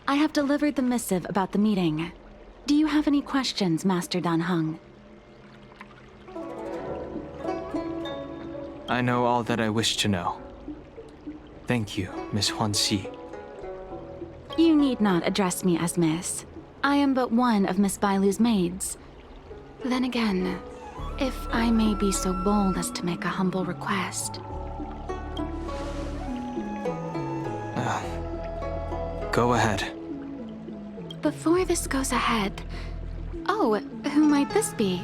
I have delivered the missive about the meeting. Do you have any questions, Master Dan Heng? I know all that I wish to know. Thank you, Miss Huanxi. You need not address me as Miss. I am but one of Miss Bailu's maids. Then again, if I may be so bold as to make a humble request. Go ahead. Before this goes ahead... Oh, who might this be?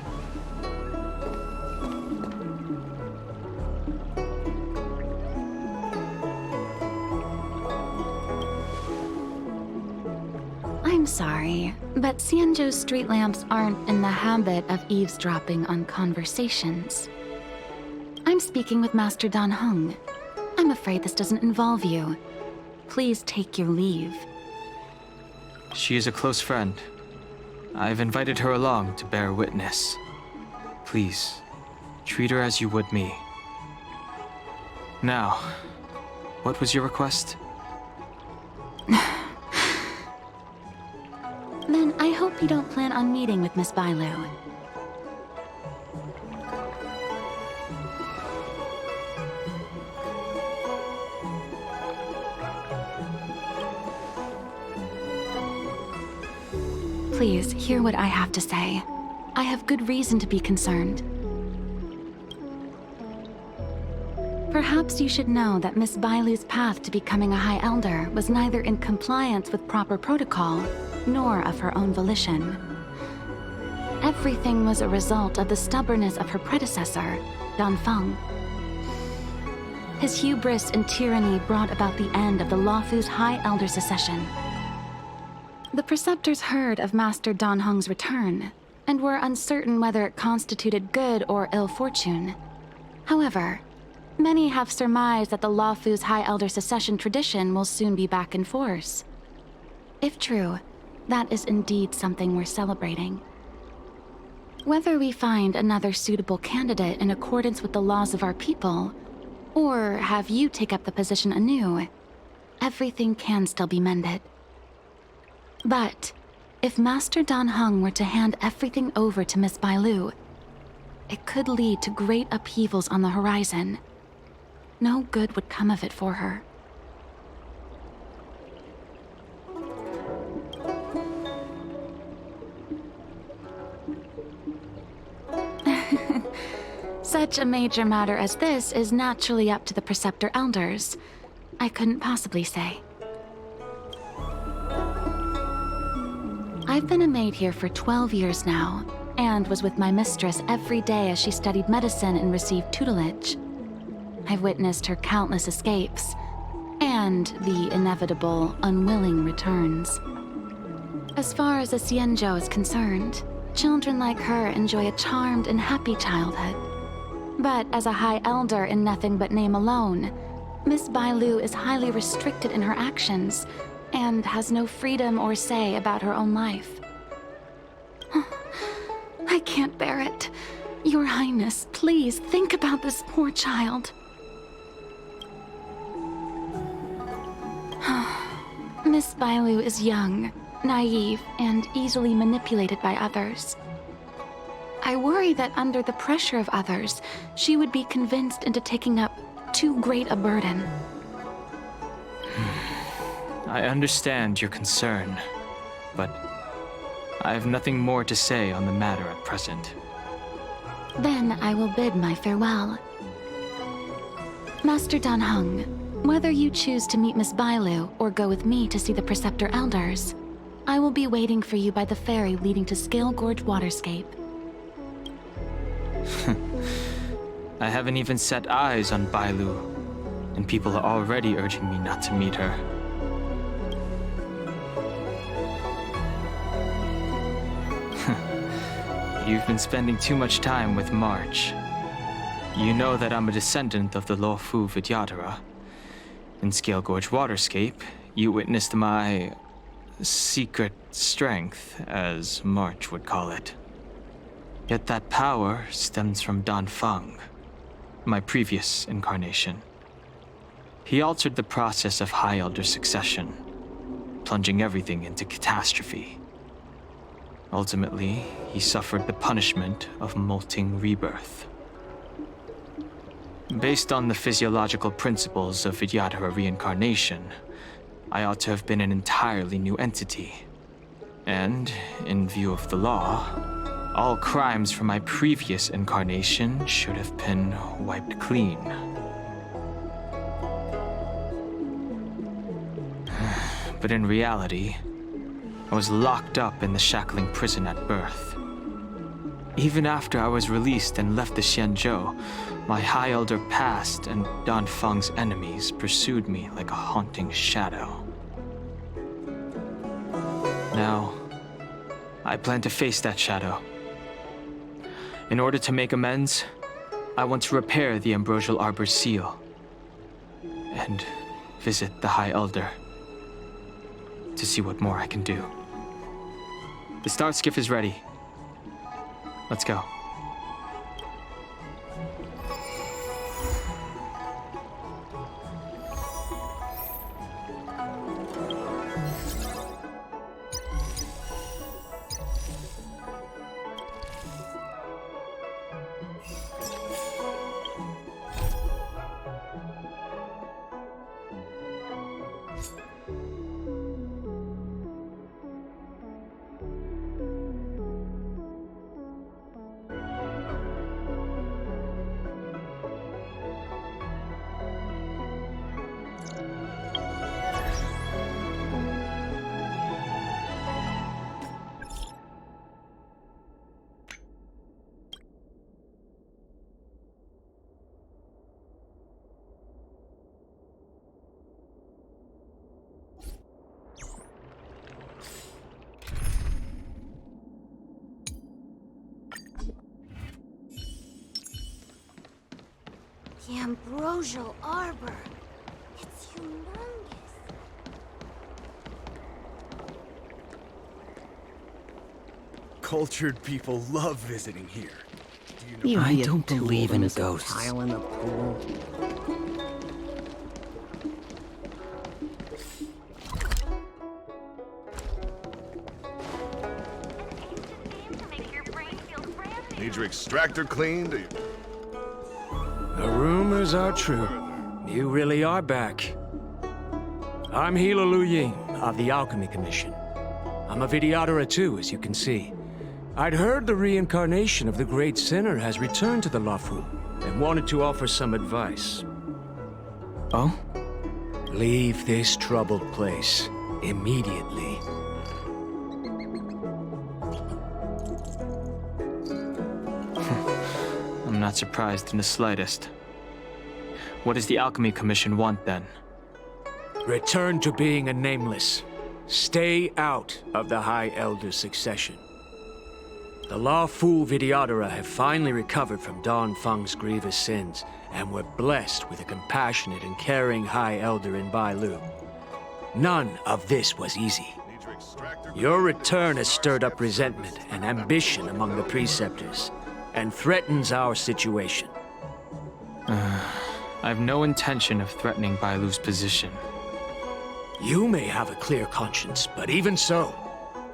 I'm sorry, but Xianzhou's street lamps aren't in the habit of eavesdropping on conversations. I'm speaking with Master Dan Heng. I'm afraid this doesn't involve you. Please take your leave. She is a close friend. I've invited her along to bear witness. Please, treat her as you would me. Now, what was your request? Then I hope you don't plan on meeting with Miss Bailu. Please, hear what I have to say. I have good reason to be concerned. Perhaps you should know that Miss Bailu's path to becoming a High Elder was neither in compliance with proper protocol, nor of her own volition. Everything was a result of the stubbornness of her predecessor, Dan Feng. His hubris and tyranny brought about the end of the Luofu's High Elder succession. The preceptors heard of Master Dan Heng's return, and were uncertain whether it constituted good or ill fortune. However, many have surmised that the Luofu's High Elder succession tradition will soon be back in force. If true, that is indeed something we're celebrating. Whether we find another suitable candidate in accordance with the laws of our people, or have you take up the position anew, everything can still be mended. But if Master Dan Heng were to hand everything over to Miss Bailu, it could lead to great upheavals on the horizon. No good would come of it for her. Such a major matter as this is naturally up to the Preceptor Elders. I couldn't possibly say. I've been a maid here for 12 years now, and was with my mistress every day as she studied medicine and received tutelage. I've witnessed her countless escapes, and the inevitable, unwilling returns. As far as a Xianzhou is concerned, children like her enjoy a charmed and happy childhood. But as a High Elder in nothing but name alone, Miss Bailu is highly restricted in her actions, and has no freedom or say about her own life. I can't bear it. Your Highness, please think about this poor child. Miss Bailu is young, naive, and easily manipulated by others. I worry that under the pressure of others, she would be convinced into taking up too great a burden. I understand your concern, but I have nothing more to say on the matter at present. Then I will bid my farewell. Master Dan Heng, whether you choose to meet Miss Bailu or go with me to see the Preceptor Elders, I will be waiting for you by the ferry leading to Scale Gorge Waterscape. I haven't even set eyes on Bailu, and people are already urging me not to meet her. You've been spending too much time with March. You know that I'm a descendant of the Luofu Vidyadhara. In Scale Gorge Waterscape, you witnessed my secret strength, as March would call it. Yet that power stems from Dan Feng, my previous incarnation. He altered the process of High Elder succession. plunging everything into catastrophe. Ultimately, he suffered the punishment of molting rebirth. Based on the physiological principles of Vidyadhara reincarnation, I ought to have been an entirely new entity. And, in view of the law, all crimes from my previous incarnation should have been wiped clean. But in reality, I was locked up in the shackling prison at birth. Even after I was released and left the Xianzhou, my High Elder past and Danfeng's enemies pursued me like a haunting shadow. Now, I plan to face that shadow. In order to make amends, I want to repair the Ambrosial Arbor's seal and visit the High Elder to see what more I can do. The start skiff is ready. Let's go. The Ambrosial Arbor. It's humongous. Cultured people love visiting here. Do you know? I don't believe in There's a ghosts. Pile in the pool. Need your extractor cleaned? The rumors are true. You really are back. I'm Hila Lu Ying of the Alchemy Commission. I'm a Vidyadhara too, as you can see. I'd heard the reincarnation of the Great Sinner has returned to the Luofu and wanted to offer some advice. Oh? Leave this troubled place immediately. I'm not surprised in the slightest. What does the Alchemy Commission want, then? Return to being a nameless. Stay out of the High Elder's succession. The Luofu Vidyadhara have finally recovered from Danfeng's grievous sins, and were blessed with a compassionate and caring High Elder in Bailu. None of this was easy. Need your extractor Your return has stirred up resentment and ambition among the preceptors, and threatens our situation. I have no intention of threatening Bailu's position. You may have a clear conscience, but even so,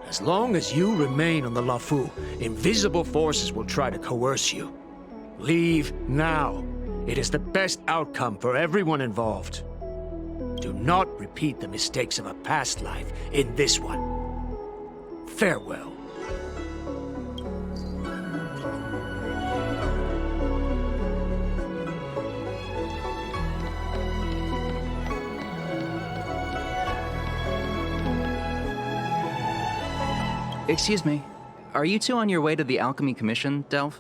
as long as you remain on the Luofu, invisible forces will try to coerce you. Leave now. It is the best outcome for everyone involved. Do not repeat the mistakes of a past life in this one. Farewell. Excuse me. Are you two on your way to the Alchemy Commission, Delph?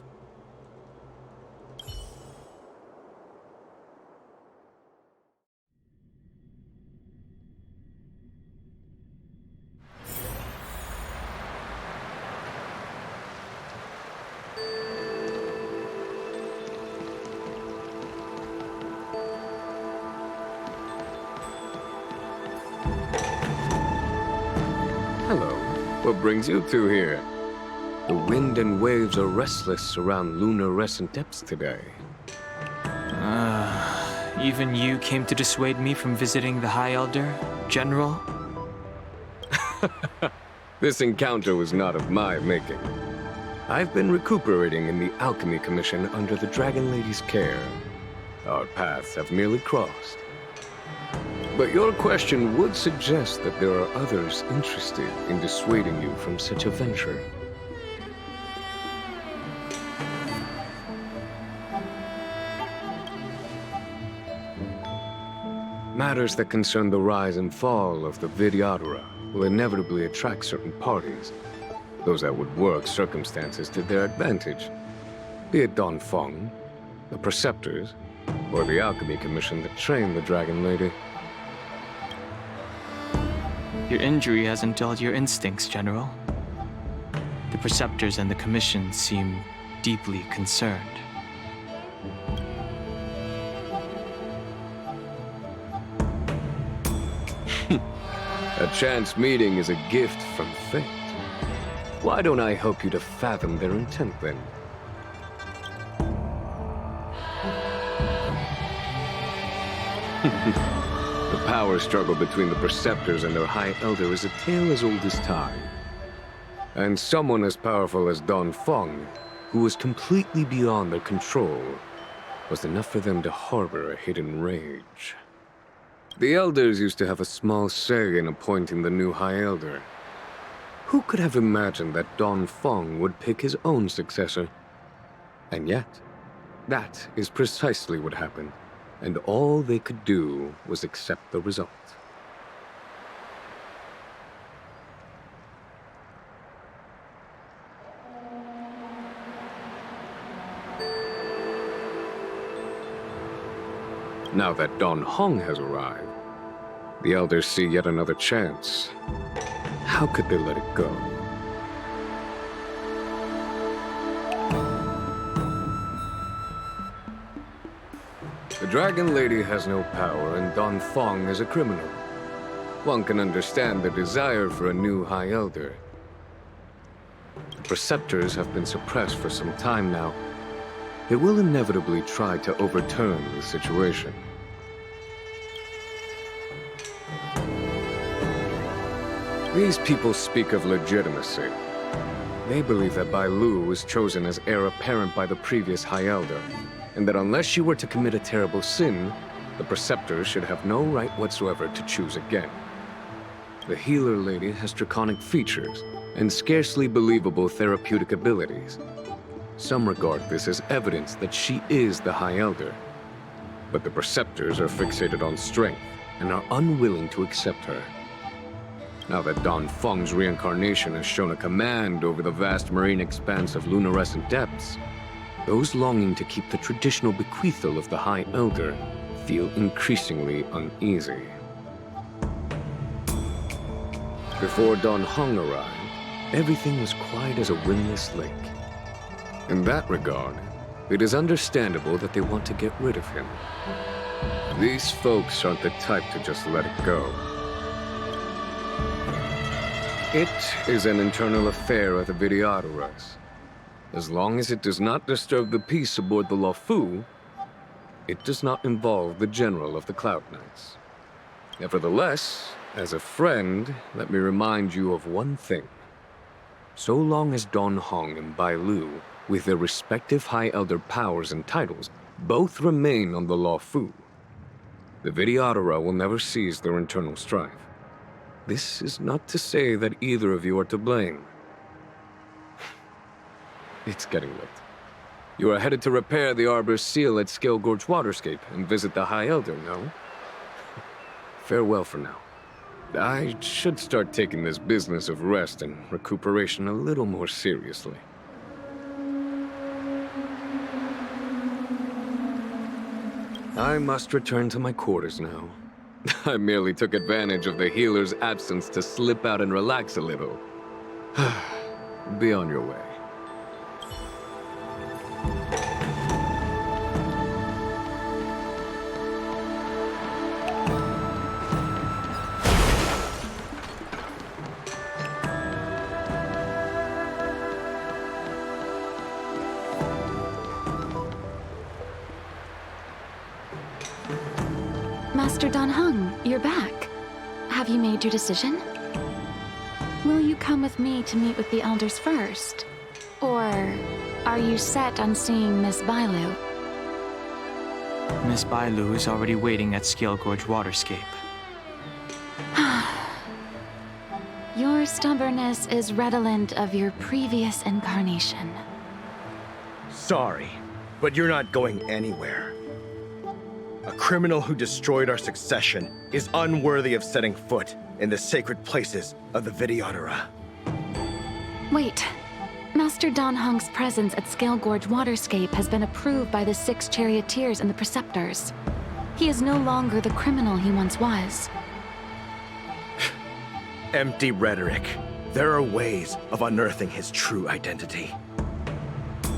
Hello. What brings you two here? The wind and waves are restless around lunarescent depths today. Even you came to dissuade me from visiting the High Elder, General? This encounter was not of my making. I've been recuperating in the Alchemy Commission under the Dragon Lady's care. Our paths have merely crossed. But your question would suggest that there are others interested in dissuading you from such a venture. Matters that concern the rise and fall of the Vidyadhara will inevitably attract certain parties. Those that would work circumstances to their advantage. Be it Don Feng, the Preceptors, or the Alchemy Commission that trained the Dragon Lady. Your injury hasn't dulled your instincts, General. The Preceptors and the Commission seem deeply concerned. A chance meeting is a gift from fate. Why don't I help you to fathom their intent, then? The power struggle between the Preceptors and their High Elder is a tale as old as time. And someone as powerful as Don Feng, who was completely beyond their control, was enough for them to harbor a hidden rage. The Elders used to have a small say in appointing the new High Elder. Who could have imagined that Don Feng would pick his own successor? And yet, that is precisely what happened, and all they could do was accept the result. Now that Don Hong has arrived, the Elders see yet another chance. How could they let it go? The Dragon Lady has no power, and Don Feng is a criminal. One can understand the desire for a new High Elder. The Preceptors have been suppressed for some time now. They will inevitably try to overturn the situation. These people speak of legitimacy. They believe that Bai Lu was chosen as heir apparent by the previous High Elder, and that unless she were to commit a terrible sin, the Preceptors should have no right whatsoever to choose again. The Healer Lady has draconic features and scarcely believable therapeutic abilities. Some regard this as evidence that she is the High Elder, but the Preceptors are fixated on strength and are unwilling to accept her. Now that Don Feng's reincarnation has shown a command over the vast marine expanse of lunarescent depths, those longing to keep the traditional bequeathal of the High Elder feel increasingly uneasy. Before Don Hong arrived, everything was quiet as a windless lake. In that regard, it is understandable that they want to get rid of him. These folks aren't the type to just let it go. It is an internal affair of the Vidyadharas. As long as it does not disturb the peace aboard the Lunae, it does not involve the General of the Cloud Knights. Nevertheless, as a friend, let me remind you of one thing. So long as Don Hong and Bai Lu, with their respective High Elder powers and titles, both remain on the Lunae, the Vidyadhara will never cease their internal strife. This is not to say that either of you are to blame. It's getting late. You are headed to repair the Arbor's seal at Scale Gorge Waterscape and visit the High Elder, no? Farewell for now. I should start taking this business of rest and recuperation a little more seriously. I must return to my quarters now. I merely took advantage of the healer's absence to slip out and relax a little. Be on your way. Master Don Hung, you're back. Have you made your decision? Will you come with me to meet with the elders first? Or are you set on seeing Miss Bailu? Miss Bailu is already waiting at Scale Gorge Waterscape. Your stubbornness is redolent of your previous incarnation. Sorry, but you're not going anywhere. A criminal who destroyed our succession is unworthy of setting foot in the sacred places of the Vidyadhara. Wait. Master Dan Heng's presence at Scale Gorge Waterscape has been approved by the 6 charioteers and the preceptors. He is no longer the criminal he once was. Empty rhetoric. There are ways of unearthing his true identity.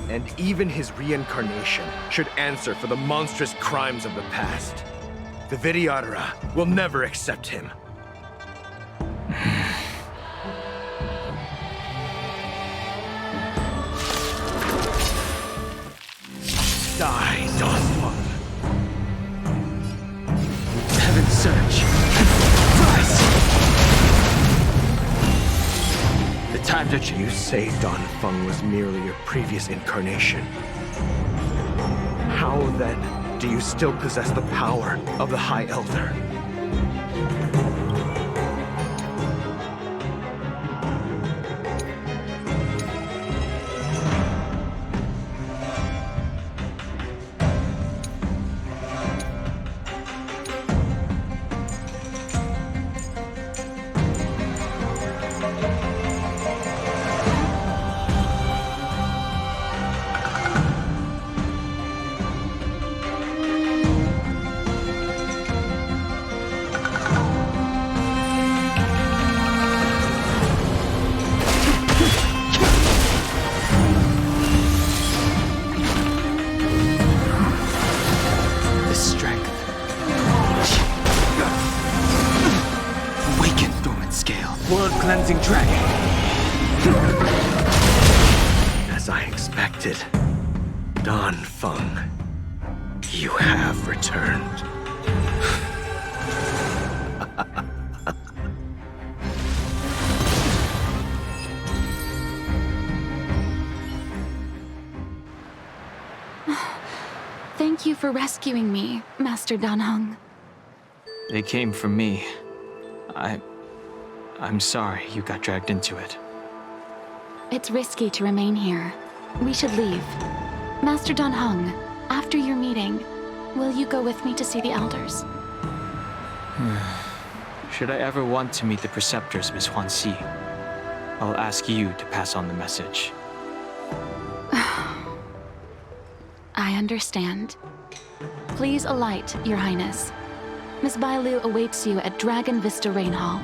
And even his reincarnation should answer for the monstrous crimes of the past. The Vidyadhara will never accept him. Die, Dawnfang. Heaven's Surge. Rise! The time to You say Dawnfang was merely your previous incarnation. How then do you still possess the power of the High Elder? Cleansing Dragon. As I expected, Dawnfang, you have returned. Thank you for rescuing me, Master Dan Heng. They came for me. I'm sorry you got dragged into it. It's risky to remain here. We should leave. Master Dan Heng, after your meeting, will you go with me to see the elders? Should I ever want to meet the preceptors, Miss Huanxi, I'll ask you to pass on the message. I understand. Please alight, Your Highness. Miss Bailu awaits you at Dragon Vista Rain Hall.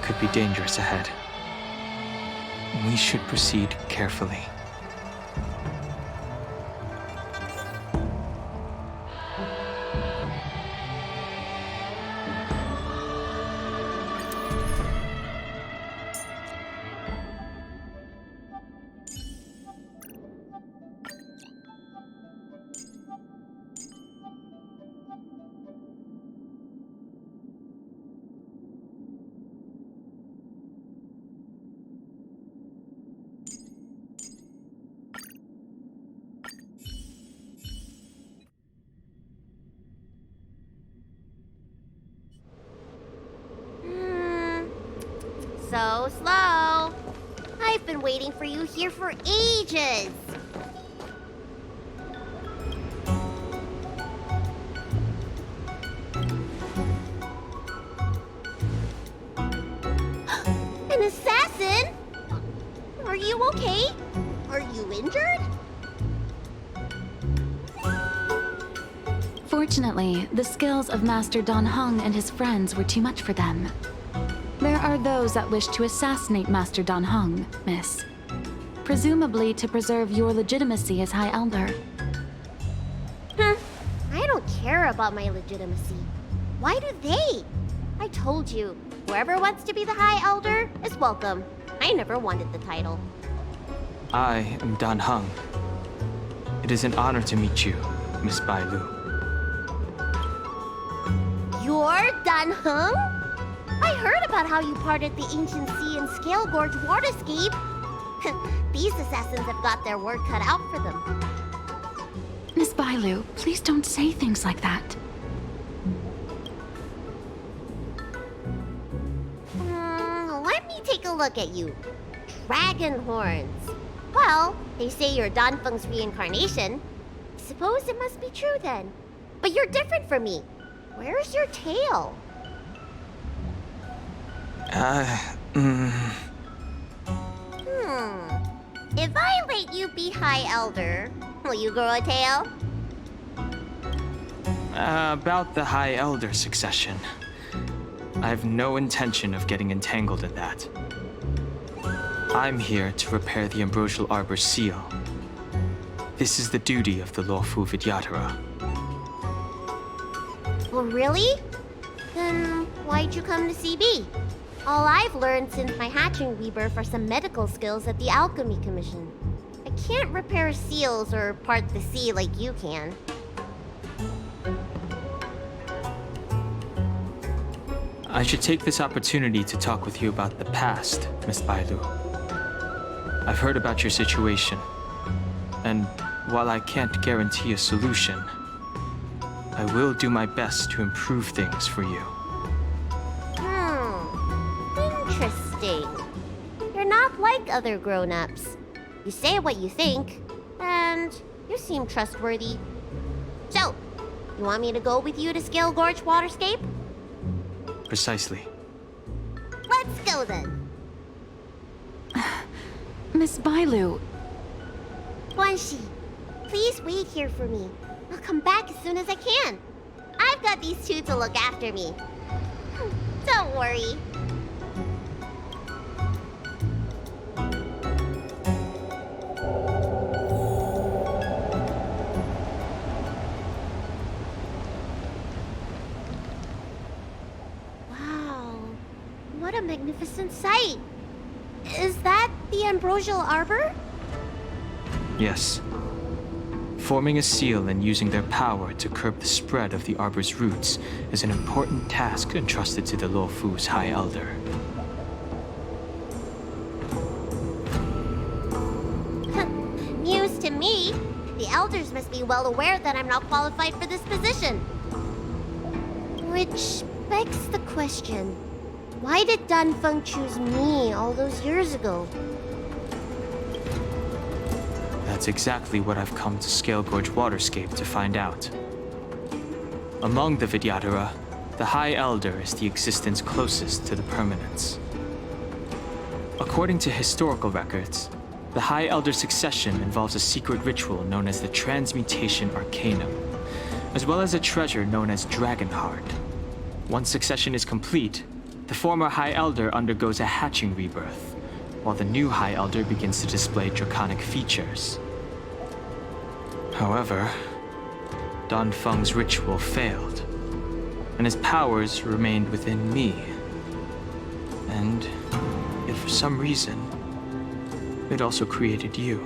could be dangerous ahead. We should proceed carefully. So slow. I've been waiting for you here for ages. An assassin? Are you okay? Are you injured? Fortunately, the skills of Master Dan Heng and his friends were too much for them. There are those that wish to assassinate Master Dan Heng, miss. Presumably to preserve your legitimacy as High Elder. I don't care about my legitimacy. Why do they? I told you, whoever wants to be the High Elder is welcome. I never wanted the title. I am Dan Heng. It is an honor to meet you, Miss Bai Lu. You're Dan Heng? I heard about how you parted the ancient sea and Scale Gorge waterscape. These assassins have got their work cut out for them. Miss Bailu, please don't say things like that. Let me take a look at you. Dragon horns. Well, they say you're Dan Feng's reincarnation. Suppose it must be true then. But you're different from me. Where's your tail? If I let you be High Elder, will you grow a tail? About the High Elder succession. I have no intention of getting entangled in that. I'm here to repair the Ambrosial Arbor's seal. This is the duty of the Luofu Vidyadhara. Well, really? Then why'd you come to CB? All I've learned since my hatching rebirth are some medical skills at the Alchemy Commission. I can't repair seals or part the sea like you can. I should take this opportunity to talk with you about the past, Miss Bailu. I've heard about your situation, and while I can't guarantee a solution, I will do my best to improve things for you. Interesting. You're not like other grown-ups. You say what you think, and you seem trustworthy. So, you want me to go with you to Scale Gorge Waterscape? Precisely. Let's go then. Miss Bailu. Guanxi, please wait here for me. I'll come back as soon as I can. I've got these two to look after me. Don't worry. Wow, what a magnificent sight. Is that the Ambrosial Arbor? Yes. Forming a seal and using their power to curb the spread of the Arbor's roots is an important task entrusted to the Luofu's High Elder. News to me. The Elders must be well aware that I'm not qualified for this position. Which begs the question, why did Dan Feng choose me all those years ago? That's exactly what I've come to Scale Gorge Waterscape to find out. Among the Vidyadhara, the High Elder is the existence closest to the permanence. According to historical records, the High Elder succession involves a secret ritual known as the Transmutation Arcanum, as well as a treasure known as Dragon Heart. Once succession is complete, The former High Elder undergoes a hatching rebirth, while the new High Elder begins to display draconic features. However, Danfeng's ritual failed, and his powers remained within me. And if for some reason, it also created you.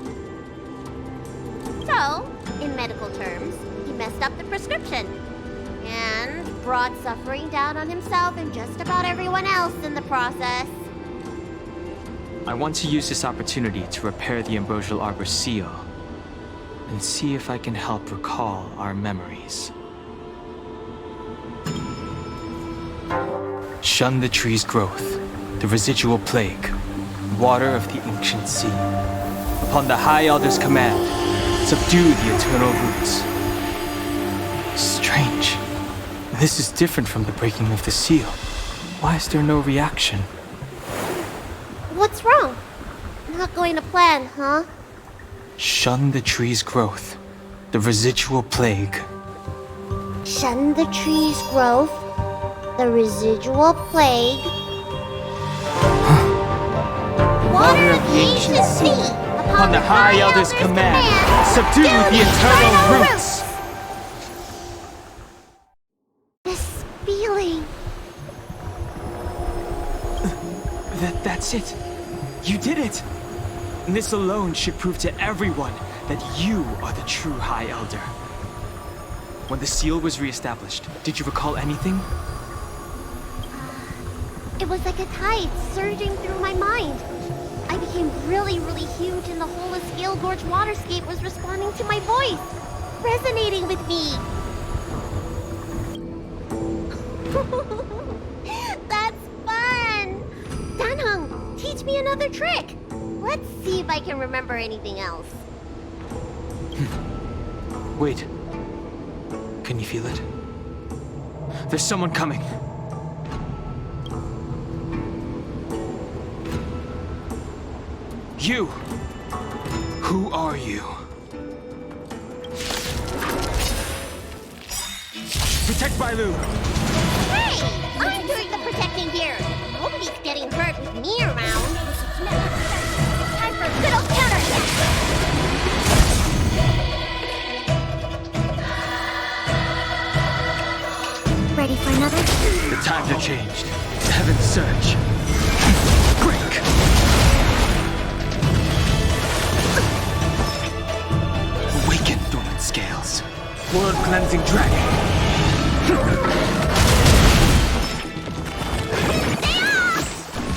So, in medical terms, he messed up the prescription. And brought suffering down on himself and just about everyone else in the process. I want to use this opportunity to repair the Ambrosial Arbor seal, and see if I can help recall our memories. Shun the tree's growth, the residual plague, water of the ancient sea. Upon the High Elder's command, subdue the eternal roots. Strange. This is different from the breaking of the seal. Why is there no reaction? What's wrong? Not going to plan, huh? Shun the tree's growth, the residual plague. Shun the tree's growth, the residual plague. Water of the ancient sea. Upon the High Elder's command, subdue the eternal roots. This feeling. That's it. You did it. And this alone should prove to everyone that you are the true High Elder. When the seal was reestablished, did you recall anything? It was like a tide surging through my mind. I became really huge and the whole of Scale Gorge waterscape was responding to my voice, resonating with me. That's fun! Danheng, teach me another trick. Let's see if I can remember anything else. Wait. Can you feel it? There's someone coming. You! Who are you? Protect Bailu! Hey! I'm doing the protecting here! Nobody's getting hurt with me around. Time for a good old counterattack! Ready for another? The times are changed. Heaven's surge. Break! Awaken, dormant scales. World-cleansing dragon.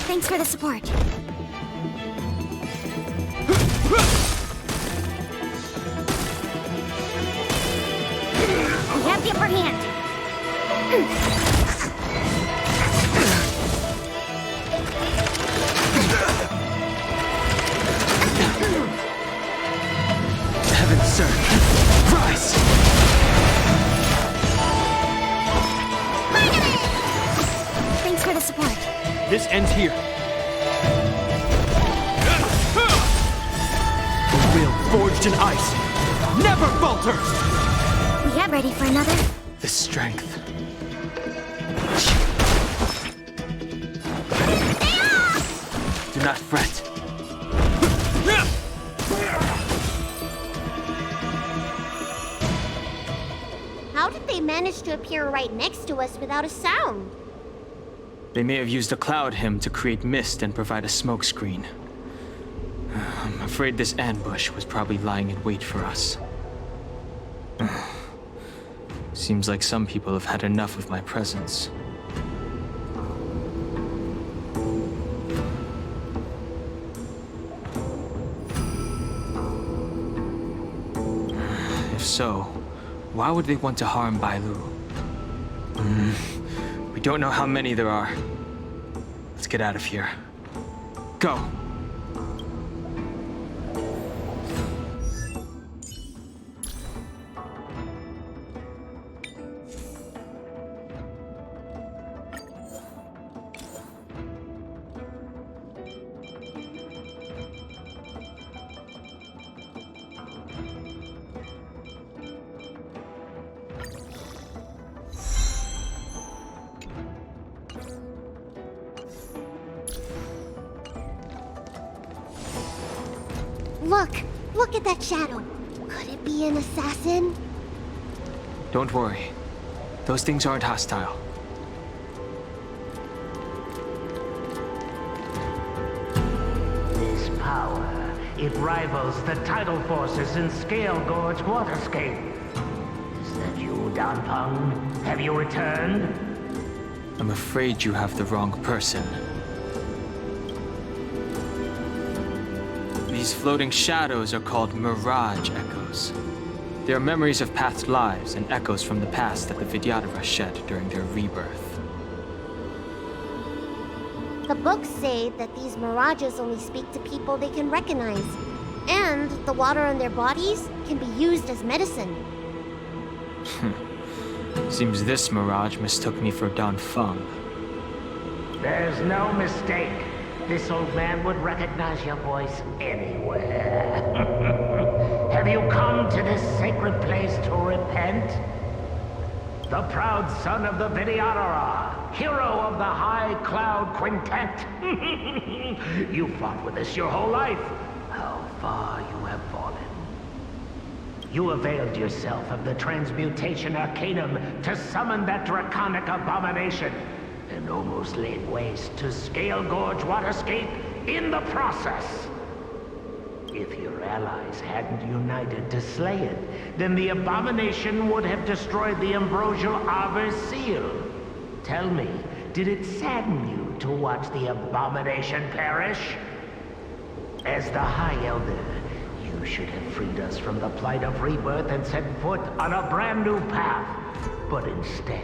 Thanks for the support. We have the upper hand. Heaven's surge. Rise! Thanks for the support. This ends here. A will forged in ice never falters! We have ready for another? The strength. Do not fret. How did they manage to appear right next to us without a sound? They may have used a cloud hymn to create mist and provide a smokescreen. I'm afraid this ambush was probably lying in wait for us. Seems like some people have had enough of my presence. If so, why would they want to harm Bailu? We don't know how many there are. Let's get out of here. Go! Look at that shadow. Could it be an assassin? Don't worry. Those things aren't hostile. This power, it rivals the tidal forces in Scale Gorge Waterscape. Is that you, Danfeng? Have you returned? I'm afraid you have the wrong person. These floating shadows are called Mirage Echoes. They are memories of past lives and echoes from the past that the Vidyadhara shed during their rebirth. The books say that these mirages only speak to people they can recognize. And the water on their bodies can be used as medicine. Seems this mirage mistook me for Danfeng. There's no mistake. This old man would recognize your voice anywhere. Have you come to this sacred place to repent? The proud son of the Vidyadhara, hero of the High Cloud Quintet. You fought with us your whole life. How far you have fallen. You availed yourself of the Transmutation Arcanum to summon that draconic abomination, and almost laid waste to Scale Gorge Waterscape in the process. If your allies hadn't united to slay it, then the abomination would have destroyed the Ambrosial Arbor's seal. Tell me, did it sadden you to watch the abomination perish? As the High Elder, you should have freed us from the plight of rebirth and set foot on a brand new path. But instead,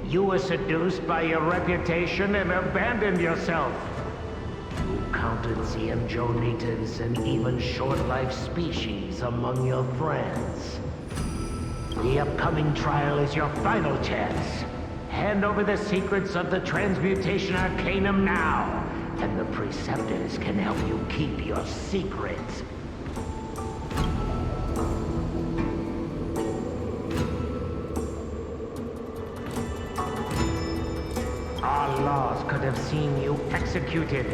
you were seduced by your reputation and abandoned yourself. You counted Ziemjonitas and even short-life species among your friends. The upcoming trial is your final chance. Hand over the secrets of the Transmutation Arcanum now, and the Preceptors can help you keep your secrets. Our laws could have seen you executed.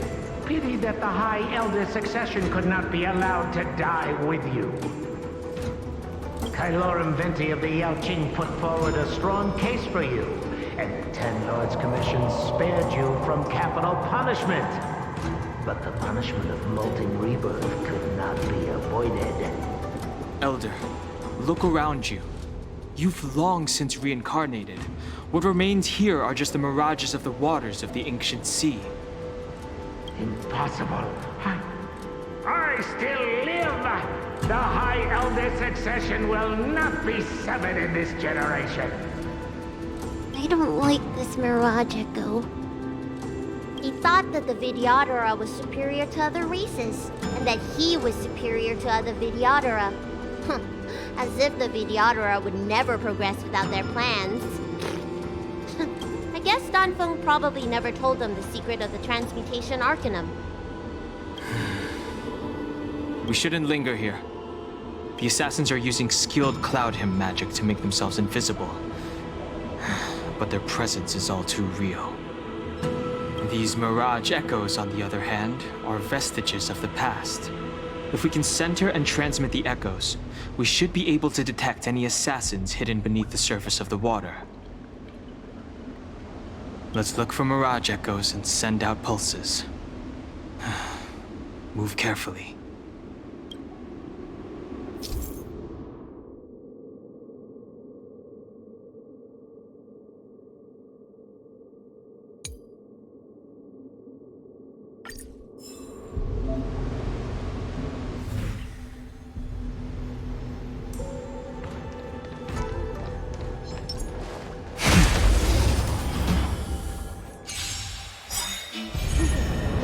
Pity that the High Elder succession could not be allowed to die with you. Kylorum Venti of the Yaoqing put forward a strong case for you, and the Ten Lords Commission spared you from capital punishment. But the punishment of molten rebirth could not be avoided. Elder, look around you. You've long since reincarnated. What remains here are just the mirages of the waters of the ancient sea. Impossible. I still live! The High Elder succession will not be severed in this generation. I don't like this Mirage Echo. He thought that the Vidyadhara was superior to other races, and that he was superior to other Vidyadhara. As if the Vidyadhara would never progress without their plans. I guess Danfeng probably never told them the secret of the Transmutation Arcanum. We shouldn't linger here. The assassins are using skilled cloud hymn magic to make themselves invisible. But their presence is all too real. These Mirage Echoes, on the other hand, are vestiges of the past. If we can center and transmit the echoes, we should be able to detect any assassins hidden beneath the surface of the water. Let's look for Mirage Echoes and send out pulses. Move carefully.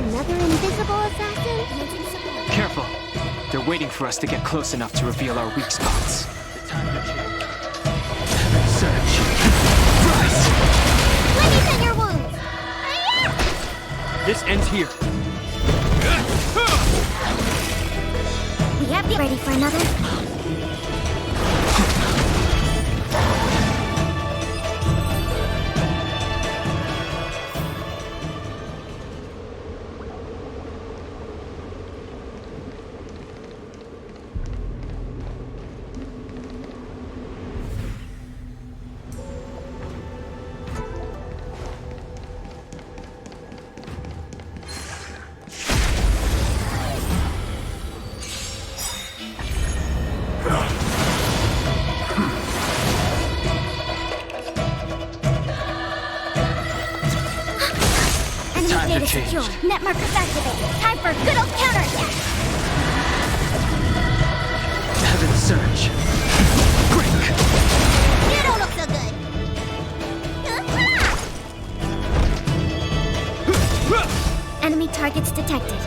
Another invisible assassin? Careful! They're waiting for us to get close enough to reveal our weak spots. Search! Rise! Let me tend your wounds! This ends here. We have to be ready for another. changed. secure. Net markers activated. Time for a good old counterattack. Heaven Surge. Break! You don't look so good. Enemy targets detected.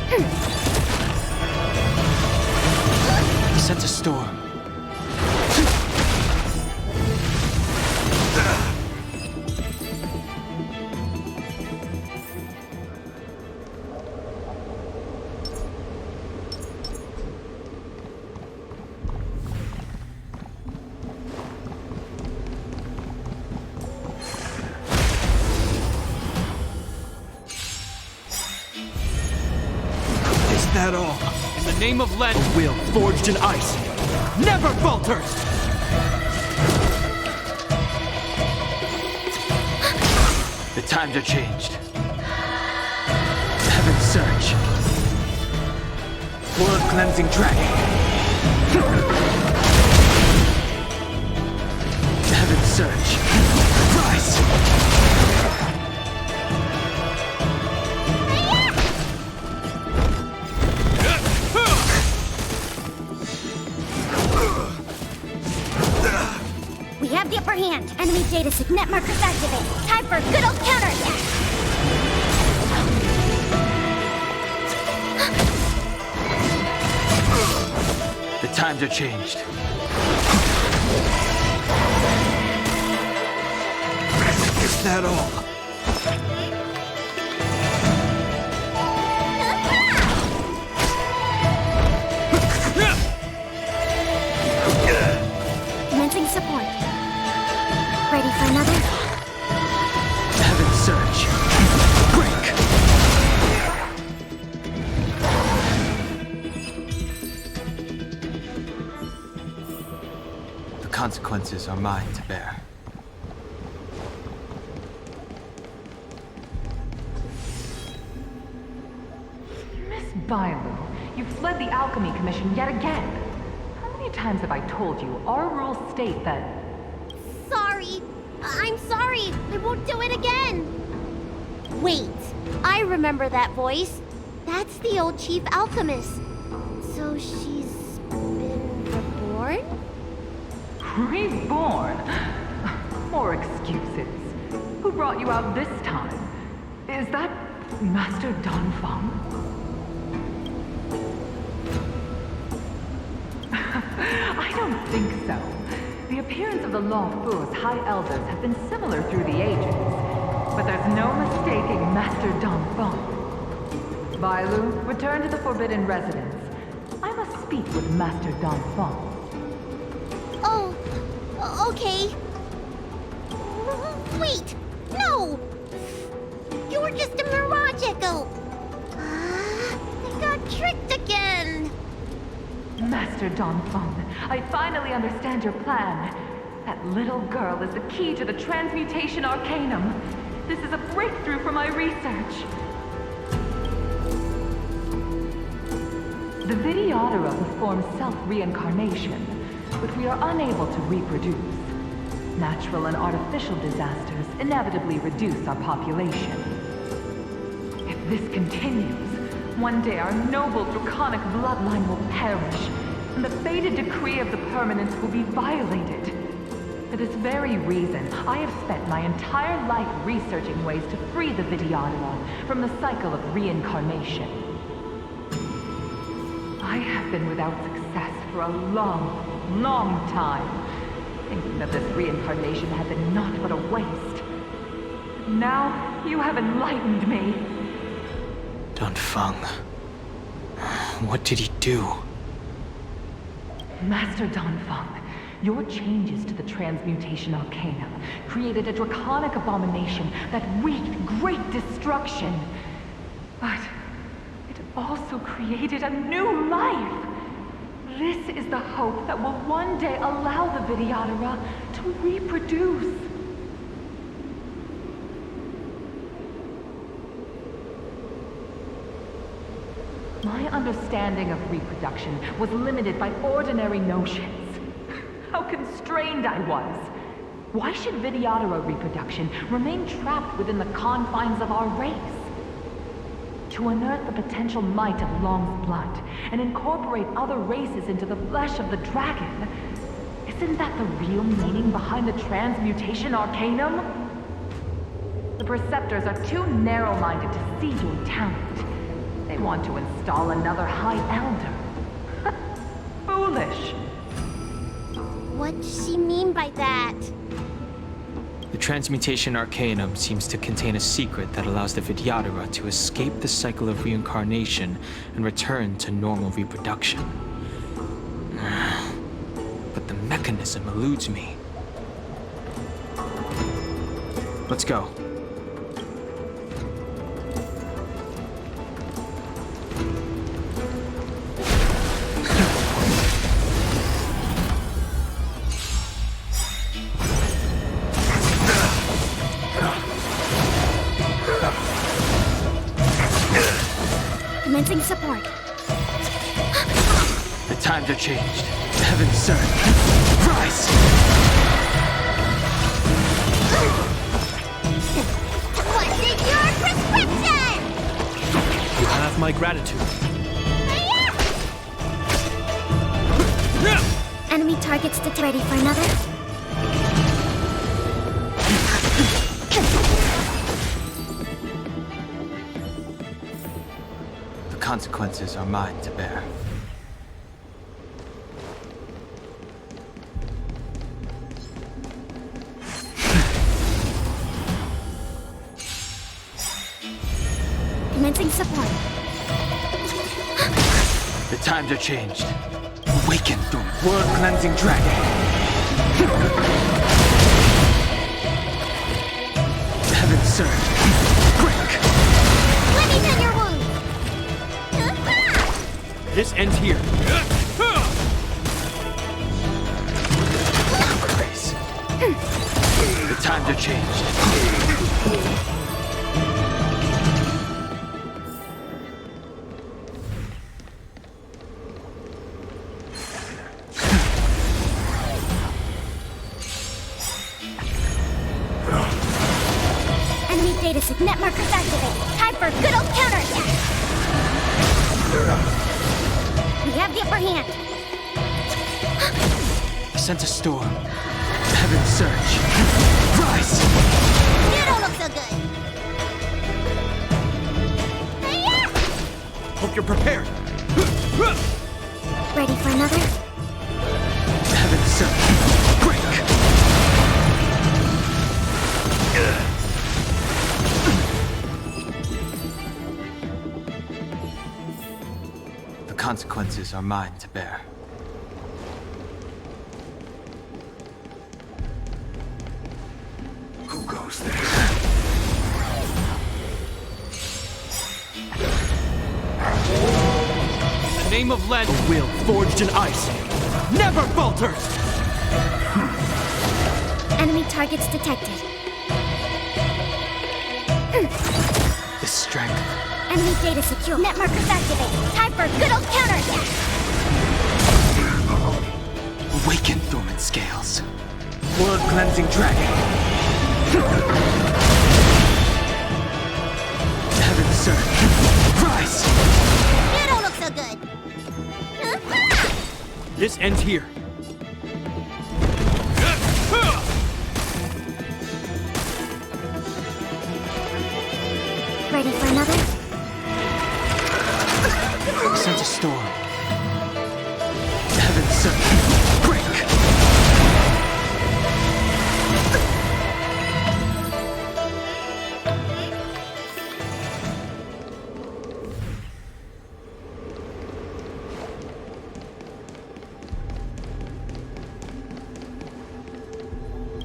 He sent a storm. That all. In the name of Len, A will forged in ice never falters! the times are changed. Heaven Surge. Blood cleansing dragon. Heaven Surge. Rise! We have the upper hand. Enemy data net markers activated. Time for a good old counterattack. The times are changed. Is that all? Commencing support. Ready for another? Heaven Surge. Break! The consequences are mine to bear. Miss Bailu, you've fled the Alchemy Commission yet again. How many times have I told you our rules state that... Sorry. I'm sorry. I won't do it again. Wait. I remember that voice. That's the old chief alchemist. So she's been reborn? Reborn? More excuses. Who brought you out this time? Is that Master Danfeng? I don't think so. The appearance of the Lawfu's High Elders have been similar through the ages, but there's no mistaking Master Danfeng. Bailu, return to the Forbidden Residence. I must speak with Master Danfeng. Oh, okay. Wait, no! You're just a mirage echo. I got tricked again. Master Danfeng, I finally understand your plan. That little girl is the key to the Transmutation Arcanum. This is a breakthrough for my research. The Vidyadhara performs self-reincarnation, but we are unable to reproduce. Natural and artificial disasters inevitably reduce our population. If this continues, one day our noble draconic bloodline will perish, and the fated decree of the Permanents will be violated. For this very reason, I have spent my entire life researching ways to free the Vidyadhara from the cycle of reincarnation. I have been without success for a long, long time, thinking that this reincarnation had been naught but a waste. But now, you have enlightened me. Danfeng. What did he do? Master Danfeng, your changes to the Transmutation Arcanum created a draconic abomination that wreaked great destruction. But it also created a new life. This is the hope that will one day allow the Vidyadhara to reproduce. My understanding of reproduction was limited by ordinary notions. How constrained I was. Why should Vidyadhara reproduction remain trapped within the confines of our race? To unearth the potential might of Long's blood and incorporate other races into the flesh of the dragon. Isn't that the real meaning behind the transmutation arcanum? The Preceptors are too narrow-minded to see your talent. They want to install another High Elder. Foolish. What does she mean by that? The transmutation arcanum seems to contain a secret that allows the Vidyadhara to escape the cycle of reincarnation and return to normal reproduction. But the mechanism eludes me. Let's go. Commencing support. The times are changed. Heaven's surge. Rise! What's in your prescription? You have my gratitude. Enemy targets detected. Ready for another? The consequences are mine to bear. Commencing support. The times are changed. Awaken, world-cleansing dragon. Heaven's surge. Break! Let me tend your wound. This ends here. Grace. The times are changed. Enemy data net markers activated. Time for a good old counterattack. We have the upper hand. I sense a storm. Heaven's surge. Rise! You don't look so good. Hey-ya! Hope you're prepared. Ready for another? Heaven's surge. Break! The consequences are mine to bear. Who goes there? The name of Len, a will forged in ice, never falters! Enemy targets detected. The strength. Enemy data secure. Net markers activated. Time for a good old counterattack. Awaken, dormant scales. World-cleansing dragon. Heaven's surge. Rise! You don't look so good. This ends here. Ready for another? Sense a storm. Heaven's surge. Break!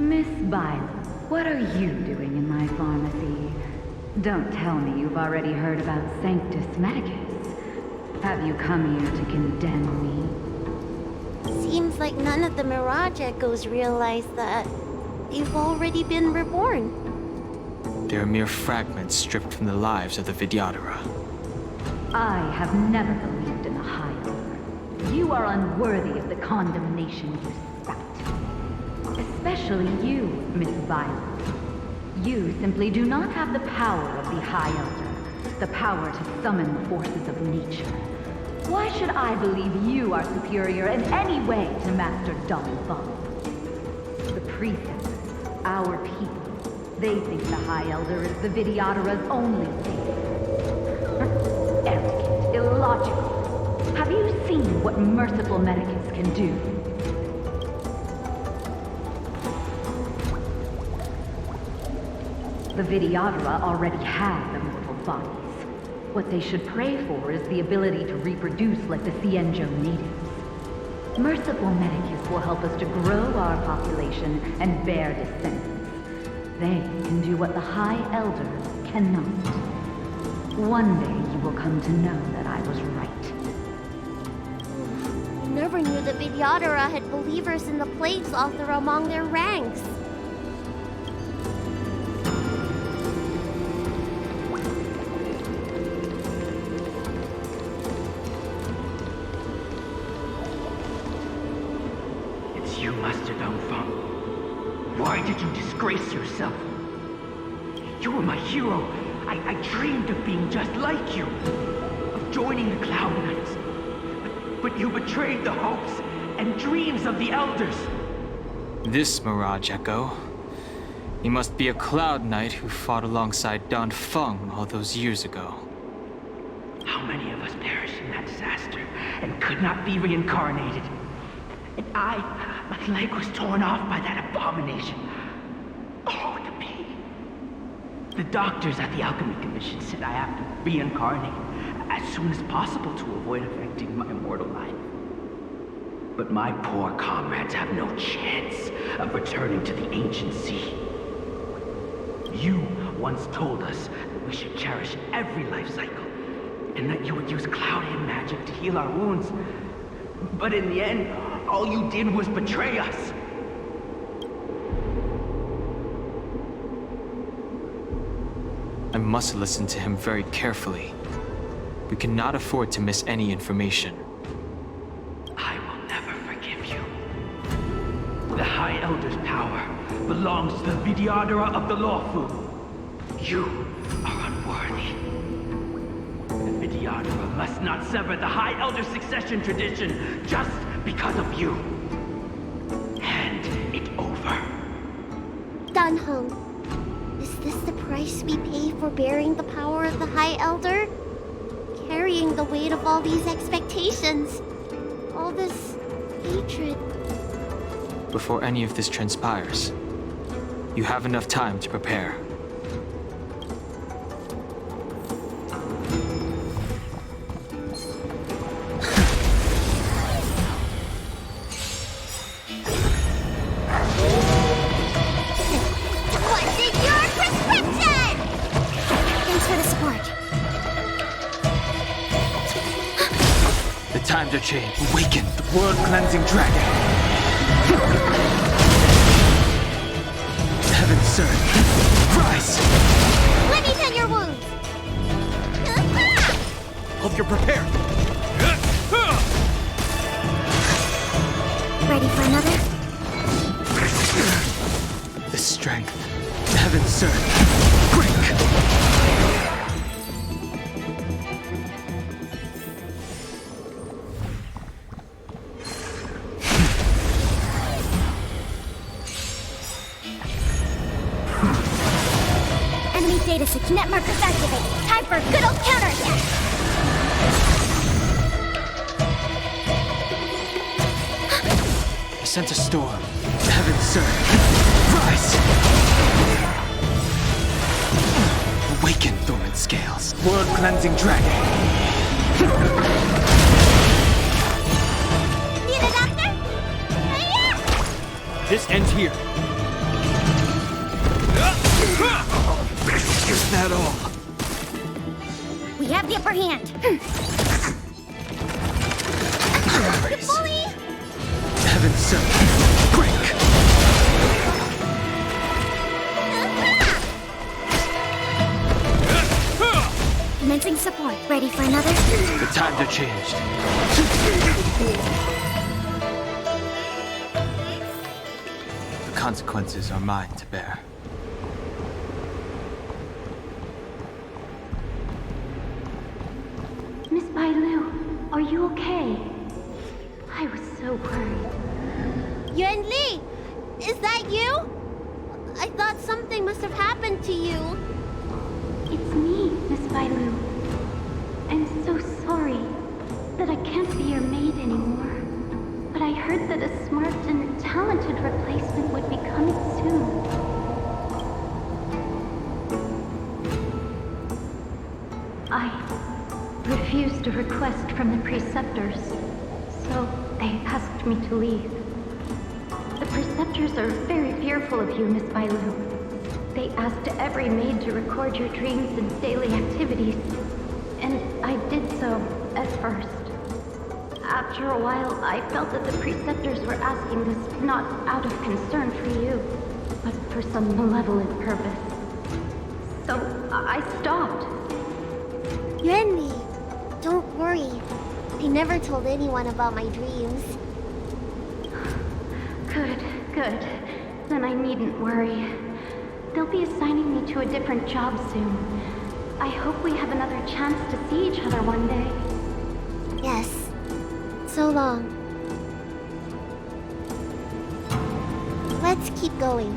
Miss Violet, what are you doing in my pharmacy? Don't tell me you've already heard about Sanctus Medicus. Have you come here to condemn me? Seems like none of the Mirage Echoes realize that you've already been reborn. They are mere fragments stripped from the lives of the Vidyadhara. I have never believed in the High Elder. You are unworthy of the condemnation you sprout. Especially you, Miss Violet. You simply do not have the power of the High Elder. the power to summon the forces of nature. Why should I believe you are superior in any way to Master Donfeng? The precepts, our people, they think the High Elder is the Vidyadhara's only savior. Arrogant, illogical. Have you seen what merciful Medicus can do? The Vidyadhara already have immortal bodies. What they should pray for is the ability to reproduce like the Xianzhou natives. Merciful Medicus will help us to grow our population and bear descendants. They can do what the High Elder cannot. One day you will come to know that I was right. I never knew the Vidyadhara had believers in the Plagues Author among their ranks. You, Master Donfeng. Why did you disgrace yourself? You were my hero. I dreamed of being just like you. Of joining the Cloud Knights. But you betrayed the hopes and dreams of the Elders. This Mirage Echo. He must be a Cloud Knight who fought alongside Donfeng all those years ago. How many of us perished in that disaster and could not be reincarnated? And my leg was torn off by that abomination. Oh, the pain. The doctors at the Alchemy Commission said I have to reincarnate as soon as possible to avoid affecting my immortal life. But my poor comrades have no chance of returning to the ancient sea. You once told us that we should cherish every life cycle, and that you would use cloud-hidden magic to heal our wounds. But in the end, all you did was betray us. I must listen to him very carefully. We cannot afford to miss any information. I will never forgive you. The High Elder's power belongs to the Vidyadhara of the Lawfu. You are unworthy. The Vidyadhara must not sever the High Elder's succession tradition just because of you. Hand it over. Dunhong, is this the price we pay for bearing the power of the High Elder? Carrying the weight of all these expectations. All this hatred. Before any of this transpires, you have enough time to prepare. Time to change. Awaken the world-cleansing dragon. Heaven, sir. Rise! Let me tend your wounds. Hope you're prepared. Ready for another? The strength. Heaven, sir. Quick! Data 6 net markers activated. Time for a good old counterattack. I sent a storm. Heaven, sir. Rise! Awaken, dormant scales. World-cleansing dragon. Need a doctor? Hiya! This ends here. Is that all? We have the upper hand. Bully! Heaven, sir. Quick! Commencing support. Ready for another? The times have changed. The consequences are mine to bear. Bailu, are you okay? I was so worried. Yuan Li, is that you? I thought something must have happened to you. It's me, Miss Bailu. I'm so sorry that I can't be your maid anymore. But I heard that a smart and talented replacement would be coming soon. I refused a request from the preceptors, so they asked me to leave. The preceptors are very fearful of you, Miss Bailu. They asked every maid to record your dreams and daily activities, and I did so at first. After a while, I felt that the preceptors were asking this not out of concern for you, but for some malevolent purpose. So I stopped. Yuan Li, don't worry. I never told anyone about my dreams. Good. Then I needn't worry. They'll be assigning me to a different job soon. I hope we have another chance to see each other one day. Yes. So long. Let's keep going.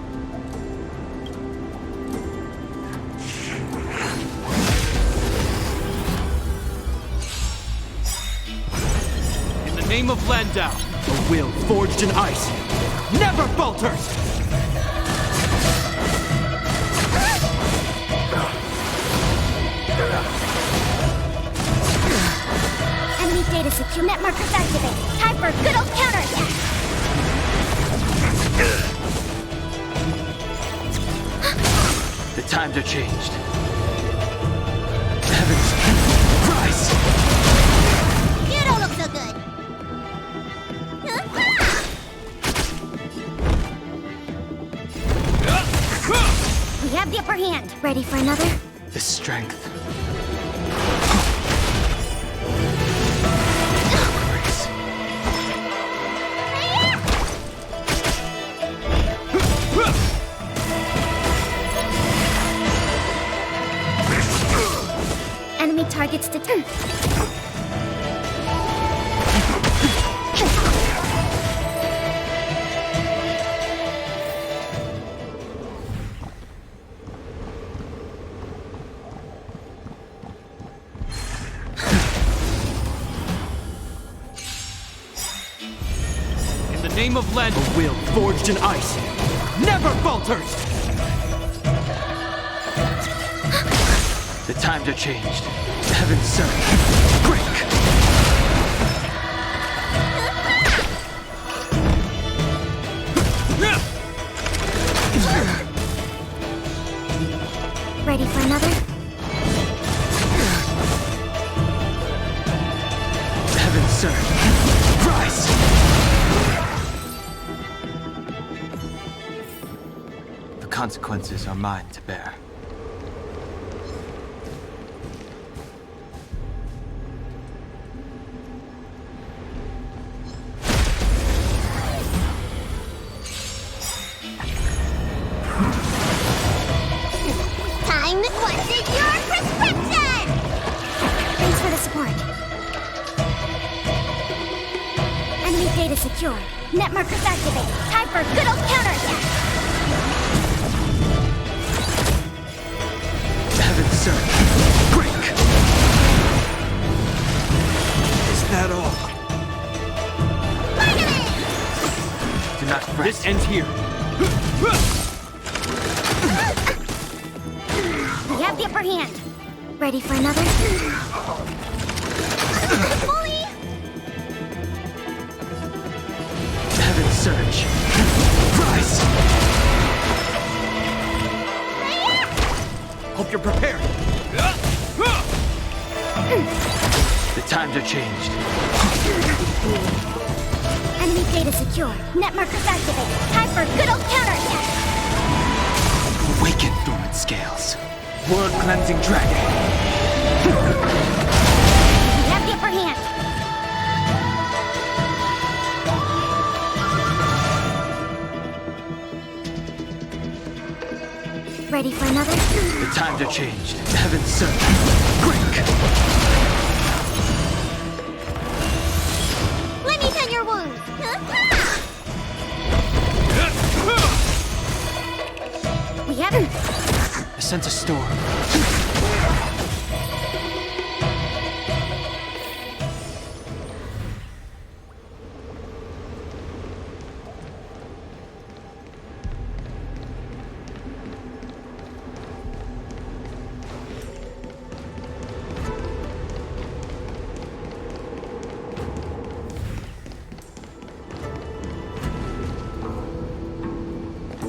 In the name of Landau, a will forged in ice never falters! Enemy data secure. Net markers activate. Time for a good old counterattack. The times are changed. Heavens, rise! You don't look so good. We have the upper hand. Ready for another? The strength. Enemy targets to turn. In the name of Land, a will forged in ice never falters! The times are changed. Heavens surge. Break! Ready for another? Heavens surge. Rise! The consequences are mine to bear. Time to question your prescription! Thanks for the support. Enemy data secure. Net markers activate. Time for a good old counterattack. Heavens surge. Break! Is that all? Do not fret. This ends here. We have the upper hand. Ready for another? Bully! Heavens surge. Rise! Hope you're prepared. The times are changed. Enemy data secure. Net markers activate. Time for a good old counterattack. Awaken, dormant scales. World-cleansing dragon. We have the upper hand. Ready for another? The times are changed. Heavens surge. Break! sense a storm.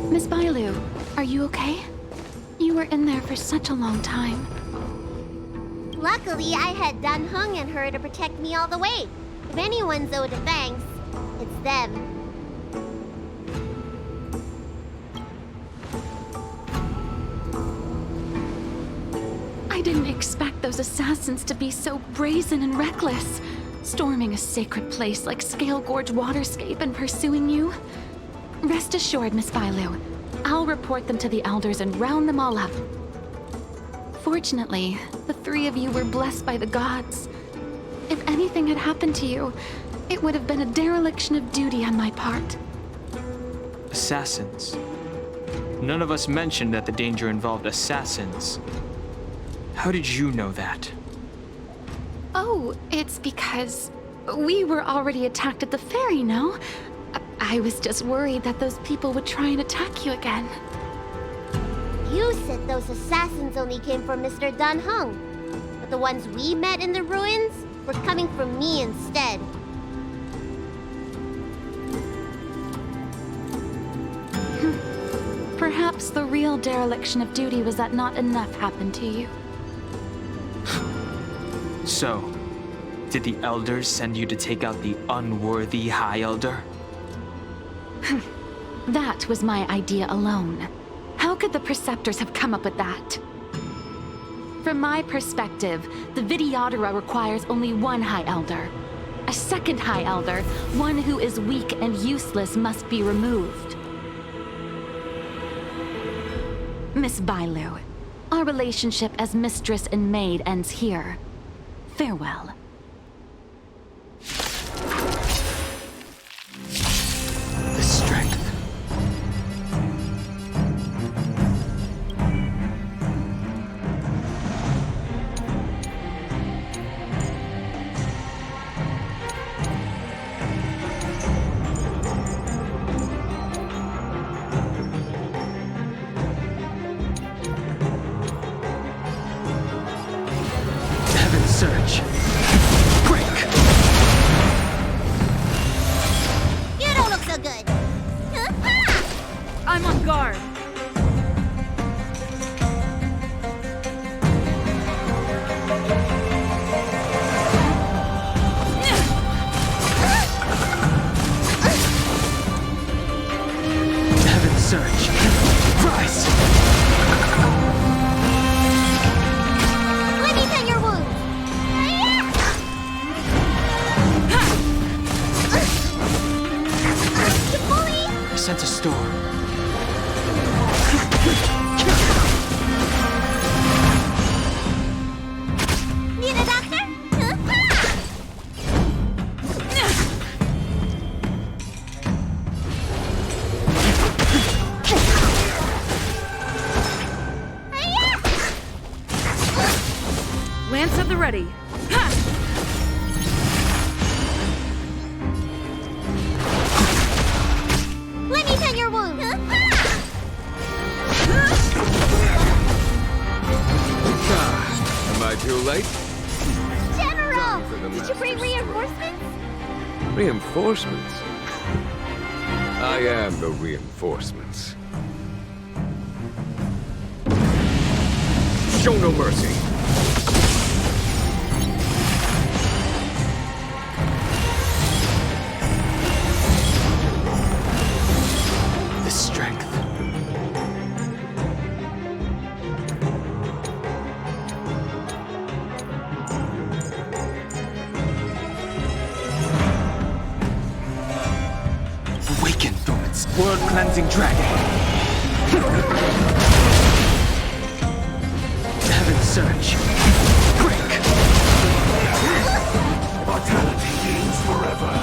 Miss Bailu, are you okay? You were in there for such a long time. Luckily, I had Dan Heng and her to protect me all the way. If anyone's owed a thanks, it's them. I didn't expect those assassins to be so brazen and reckless, storming a sacred place like Scale Gorge Waterscape and pursuing you. Rest assured, Miss Bailu, I'll report them to the elders and round them all up. Fortunately, the three of you were blessed by the gods. If anything had happened to you, it would have been a dereliction of duty on my part. Assassins. None of us mentioned that the danger involved assassins. How did you know that? Oh, it's because we were already attacked at the ferry, no? I was just worried that those people would try and attack you again. You said those assassins only came from Mr. Dan Heng, but the ones we met in the ruins were coming from me instead. Perhaps the real dereliction of duty was that not enough happened to you. So, did the elders send you to take out the unworthy High Elder? That was my idea alone. How could the Preceptors have come up with that? From my perspective, the Vidyadhara requires only one High Elder. A second High Elder, one who is weak and useless, must be removed. Miss Bailu, our relationship as mistress and maid ends here. Farewell. The strength. Heaven's Surge. Break! You don't look so good. I'm on guard. Heaven's Surge. Rise! Let me tend your wounds. You bully! I sense a storm. Need a doctor? Lance at the ready. Let me tend your wounds. Am I too late? General! For the Did you bring master's reinforcements? Reinforcements? I am the reinforcements. Show no mercy. The strength. Awaken, Thorns. World-cleansing dragon. Heaven's Surge. Break! Mortality reigns forever.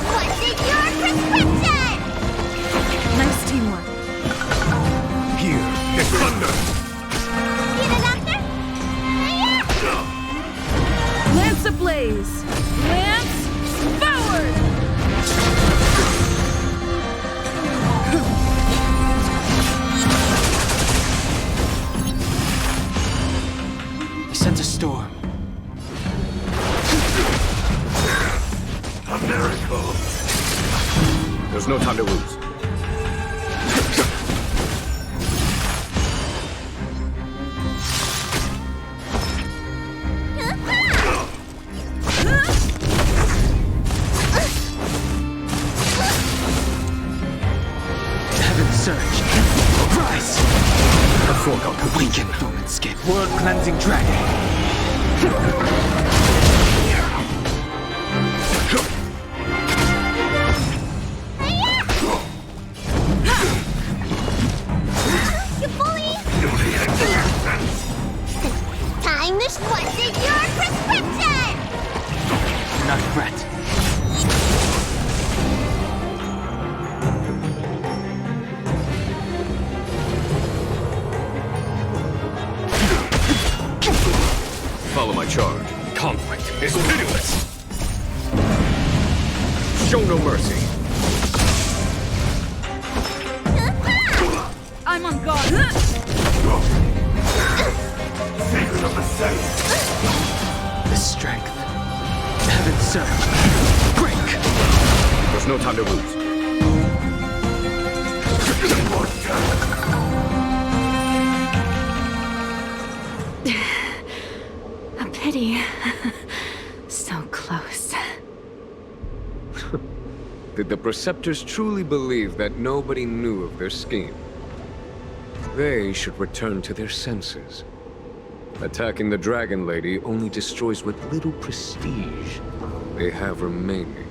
What's in your prescription? Nice teamwork. There's no time to lose. Heaven surge. Rise! The forego awaken. Dormant-scape. World-cleansing dragon. You bully! Time to question your prescription! Not a threat. Follow my charge. Conflict is pitiless. Show no mercy. I'm on guard. Secret of the saint. The strength. Heaven surge. Break! There's no time to lose. A pity. So close. Did the Preceptors truly believe that nobody knew of their scheme? They should return to their senses. Attacking the Dragon Lady only destroys what little prestige they have remaining.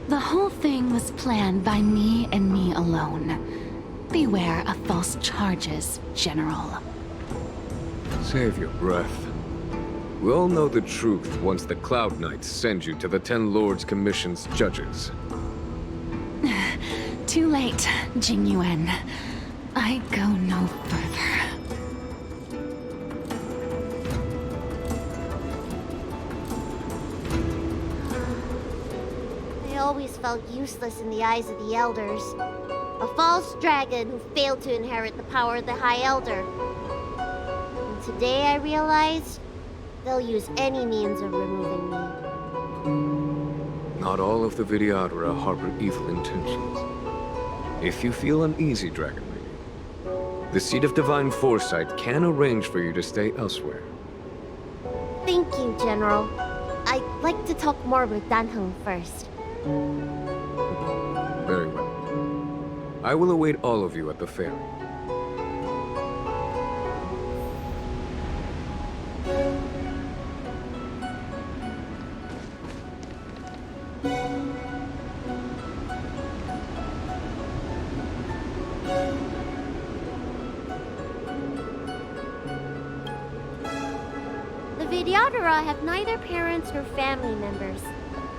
The whole thing was planned by me and me alone. Beware of false charges, General. Save your breath. We'll know the truth once the Cloud Knights send you to the Ten Lords Commission's judges. Too late, Jing Yuan. I go no further. I always felt useless in the eyes of the Elders. A false dragon who failed to inherit the power of the High Elder. And today I realized they'll use any means of removing me. Not all of the Vidyadhara harbor evil intentions. If you feel uneasy, Dragon Lady, the Seat of Divine Foresight can arrange for you to stay elsewhere. Thank you, General. I'd like to talk more with Danheng first. Very well. I will await all of you at the ferry. The Vidyadhara have neither parents nor family members.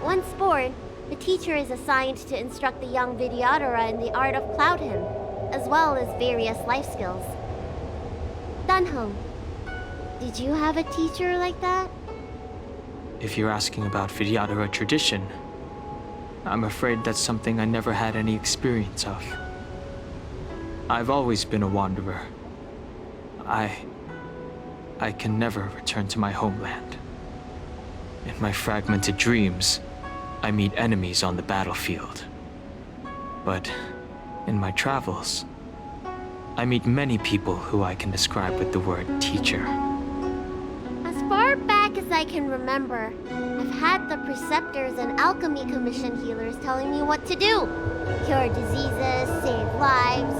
Once born, the teacher is assigned to instruct the young Vidyadhara in the art of Cloud Hymn, as well as various life skills. Danheng, did you have a teacher like that? If you're asking about Vidyadhara tradition, I'm afraid that's something I never had any experience of. I've always been a wanderer. I can never return to my homeland. In my fragmented dreams, I meet enemies on the battlefield. But in my travels, I meet many people who I can describe with the word teacher. As far back as I can remember, I've had the Preceptors and Alchemy Commission healers telling me what to do. Cure diseases, save lives.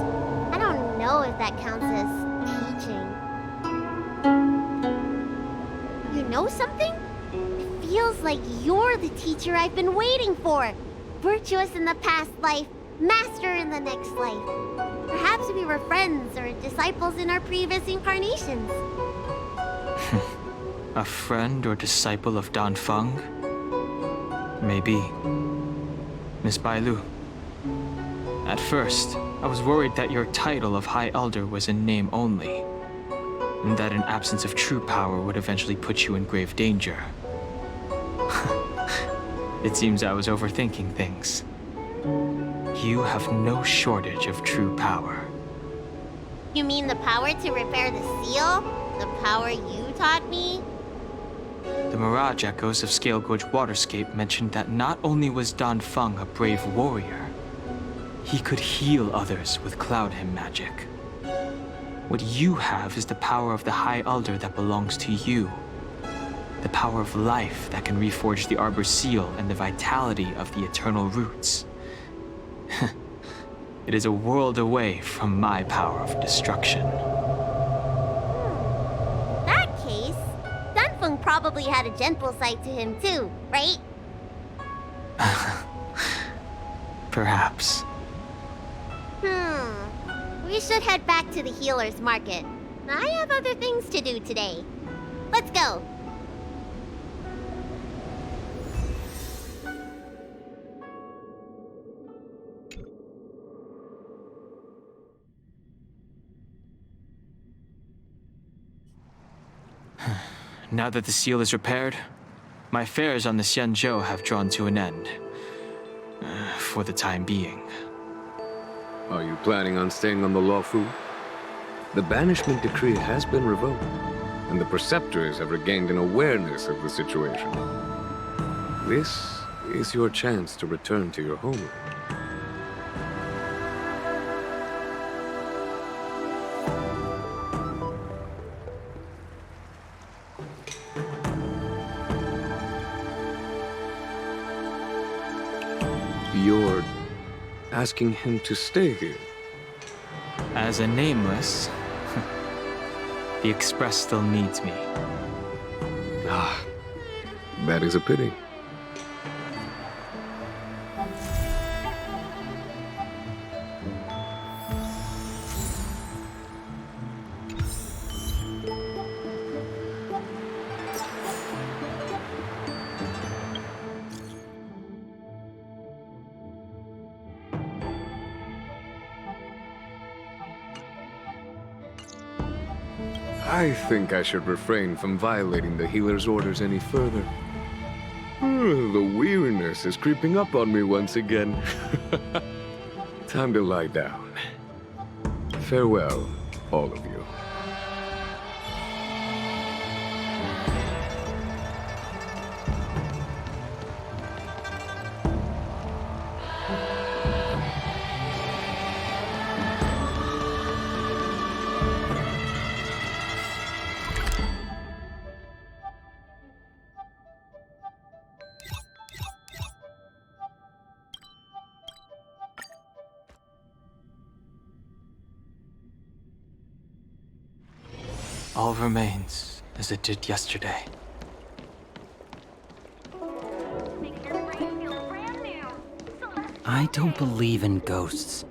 I don't know if that counts as teaching. You know something? It feels like you're the teacher I've been waiting for. Virtuous in the past life, master in the next life. Perhaps we were friends or disciples in our previous incarnations. A friend or disciple of Danfeng? Maybe. Miss Bailu. At first, I was worried that your title of High Elder was in name only, and that an absence of true power would eventually put you in grave danger. It seems I was overthinking things. You have no shortage of true power. You mean the power to repair the seal? The power you taught me? The mirage echoes of Scale Gorge Waterscape mentioned that not only was Danfeng a brave warrior, he could heal others with Cloud Hymn magic. What you have is the power of the High Elder that belongs to you. The power of life that can reforge the Arbor Seal and the vitality of the Eternal Roots. It is a world away from my power of destruction. That case, Dunfeng probably had a gentle side to him too, right? Perhaps. We should head back to the healer's market. I have other things to do today. Let's go. Now that the seal is repaired, my affairs on the Xianzhou have drawn to an end. For the time being. Are you planning on staying on the Luofu? The banishment decree has been revoked, and the preceptors have regained an awareness of the situation. This is your chance to return to your homeland. You're asking him to stay here? As a nameless, the Express still needs me. Ah, that is a pity. I think I should refrain from violating the healer's orders any further. The weariness is creeping up on me once again. Time to lie down. Farewell, all of you. All remains as it did yesterday. I don't believe in ghosts.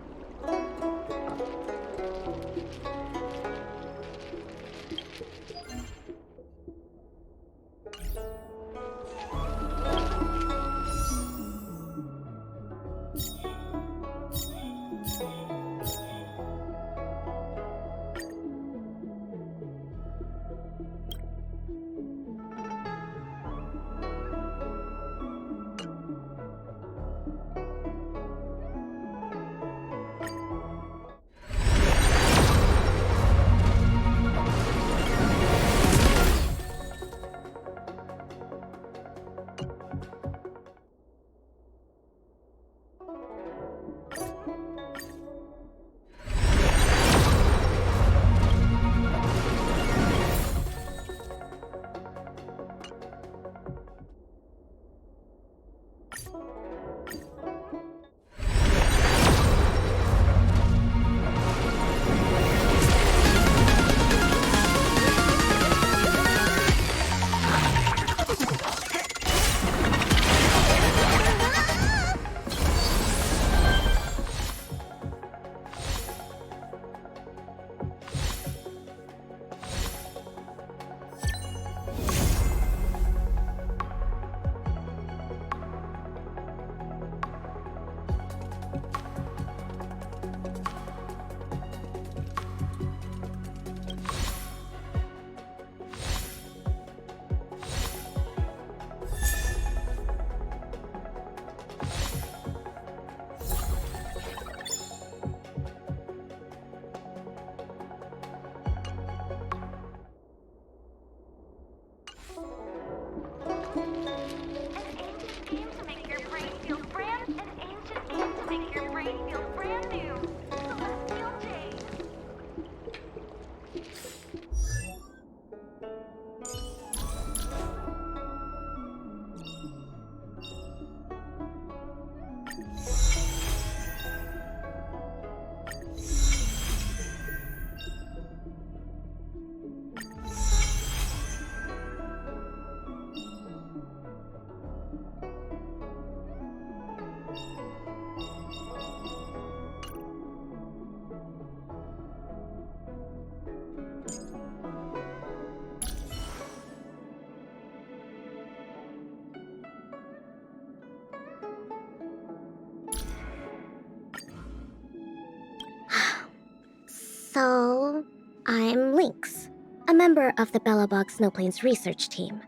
So, I'm Lynx, a member of the Bellabog Snowplains research team.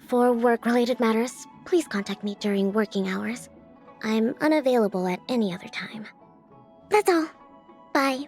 For work-related matters, please contact me during working hours. I'm unavailable at any other time. That's all. Bye.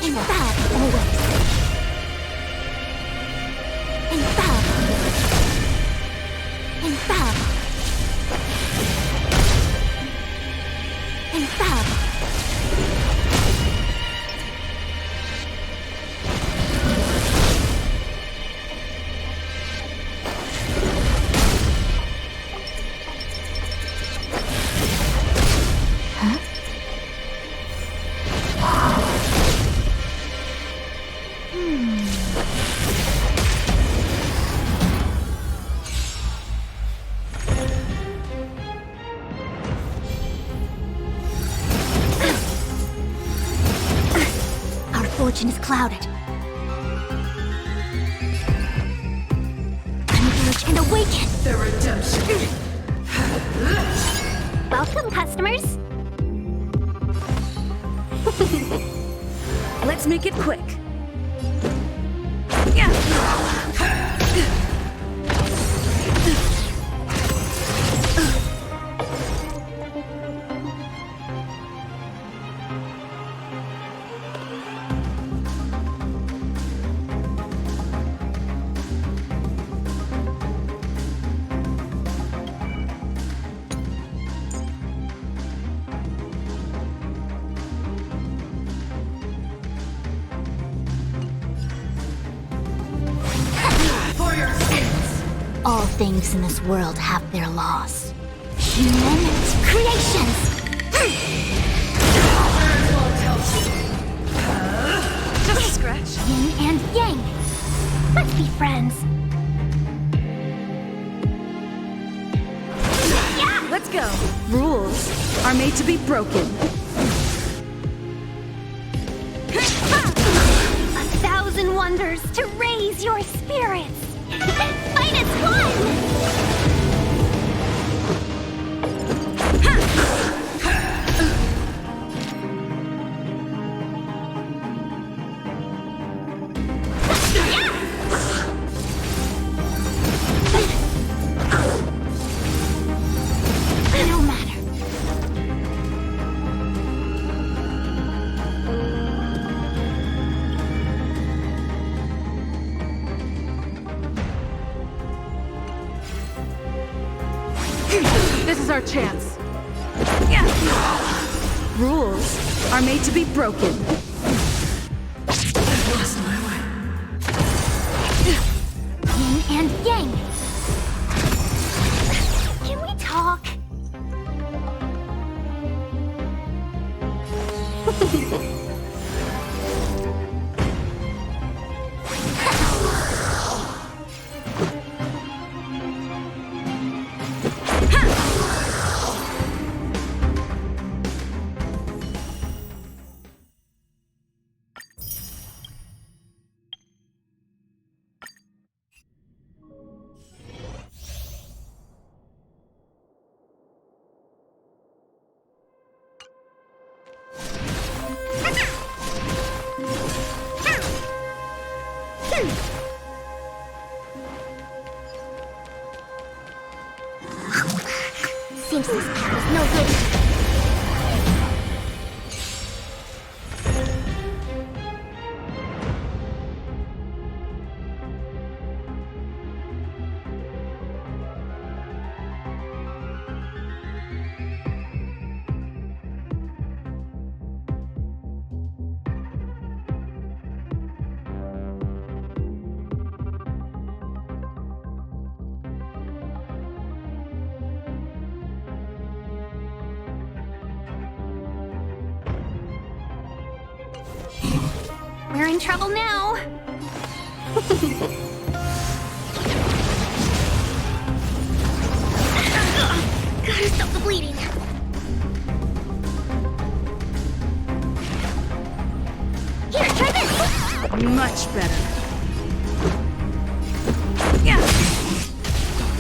watchful. Always. Infallible. Infallible. Fortune is clouded. Converge and awaken! The redemption. Welcome, customers. Let's make it quick. All things in this world have their laws. Human creations! Just a scratch. Yin and yang! Let's be friends. Let's go. Rules are made to be broken. 1,000 wonders to raise your spirits! Fight as one! No matter. This is our chance. Rules are made to be broken. I've lost my way. Yin and yang. Can we talk? Seems this path is no good. We're in trouble now. Gotta stop the bleeding. Here, try this. Much better.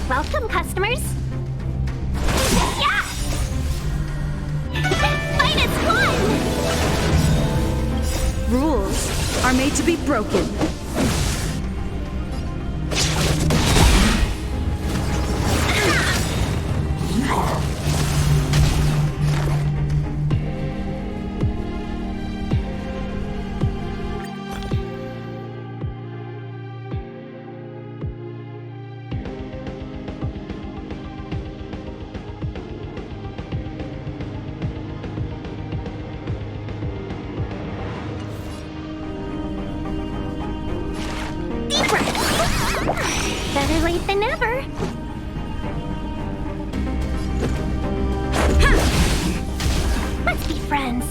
Welcome, customers. Fight as one! Rules are made to be broken. late than never. Let's be friends.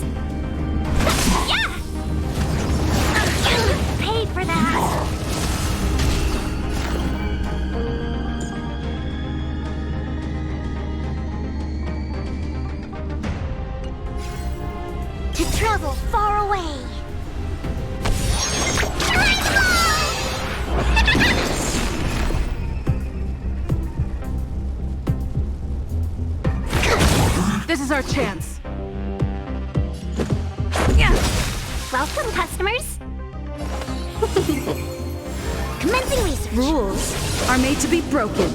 Yeah! Paid for that. To travel far away. This is our chance. Welcome, customers. Commencing research. Rules are made to be broken.